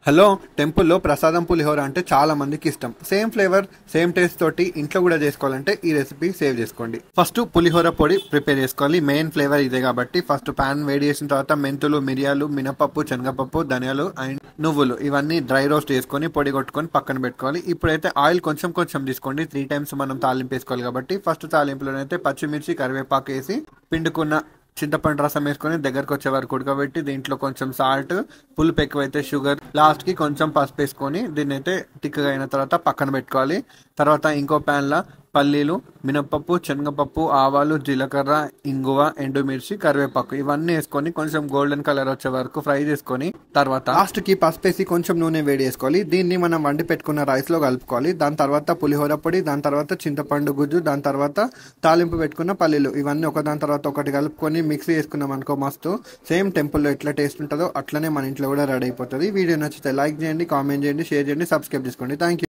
Hello, టెంపుల్లో ప్రసాదం పులిహోర అంటే చాలా మందికి ఇష్టం. సేమ్ ఫ్లేవర్ సేమ్ టేస్ట్ తోటి ఇంట్లో కూడా చేసుకోవాలంటే ఈ రెసిపీ సేవ్ చేసుకోండి. ఫస్ట్ పులిహోర పొడి ప్రిపేర్ చేసుకోవాలి. మెయిన్ ఫ్లేవర్ ఇదే కాబట్టి ఫస్ట్ ప్యాన్ వేడి చేసిన తర్వాత మెంతులు, మిరియాలు, మినపప్పు, శనగపప్పు, ధనియాలు అండ్ నువ్వులు ఇవన్నీ డ్రై రోస్ట్ చేసుకొని పొడి కొట్టుకొని పక్కన పెట్టుకోవాలి. ఇప్పుడైతే ఆయిల్ కొంచెం కొంచెం తీసుకోండి. 3 times మనం తాలింపు వేసుకోవాలి కాబట్టి ఫస్ట్ తాలింపులోనైతే పచ్చిమిర్చి, కరివేపాకు వేసి పిండుకున్న చింతపండు రసం వేసుకొని దగ్గరకు వచ్చే వరకు ఉడకబెట్టి దీంట్లో కొంచెం సాల్ట్, పులుపు ఎక్కువైతే షుగర్, లాస్ట్ కి కొంచెం పసుపు వేసుకొని దీన్ని అయితే టిక్కగా అయిన తర్వాత పక్కన పెట్టుకోవాలి. తర్వాత ఇంకో ప్యాన్ లా పల్లీలు, మినపప్పు, శనగపప్పు, ఆవాలు, జీలకర్ర, ఇంగువ, ఎండుమిర్చి, కరివేపాకు ఇవన్నీ వేసుకొని కొంచెం గోల్డెన్ కలర్ వచ్చే వరకు ఫ్రై చేసుకొని తర్వాత లాస్ట్ కి పసుపు వేసి కొంచెం నూనె వేడి చేసుకోవాలి. దీన్ని మనం వండి పెట్టుకున్న రైస్ లో కలుపుకోవాలి. దాని తర్వాత పులిహోర పొడి, దాని తర్వాత చింతపండు గుజ్జు, దాని తర్వాత తాలింపు పెట్టుకున్న పల్లీలు ఇవన్నీ ఒకదాని తర్వాత ఒకటి కలుపుకొని మిక్సీ చేసుకున్నాం అనుకో మస్తు సేమ్ టెంపుల్లో ఎట్లా టేస్ట్ ఉంటుందో అట్లనే మన ఇంట్లో కూడా రెడీ అయిపోతుంది. వీడియో నచ్చితే లైక్ చేయండి, కామెంట్ చేయండి, షేర్ చేయండి, సబ్స్క్రైబ్ చేసుకోండి. Thank you.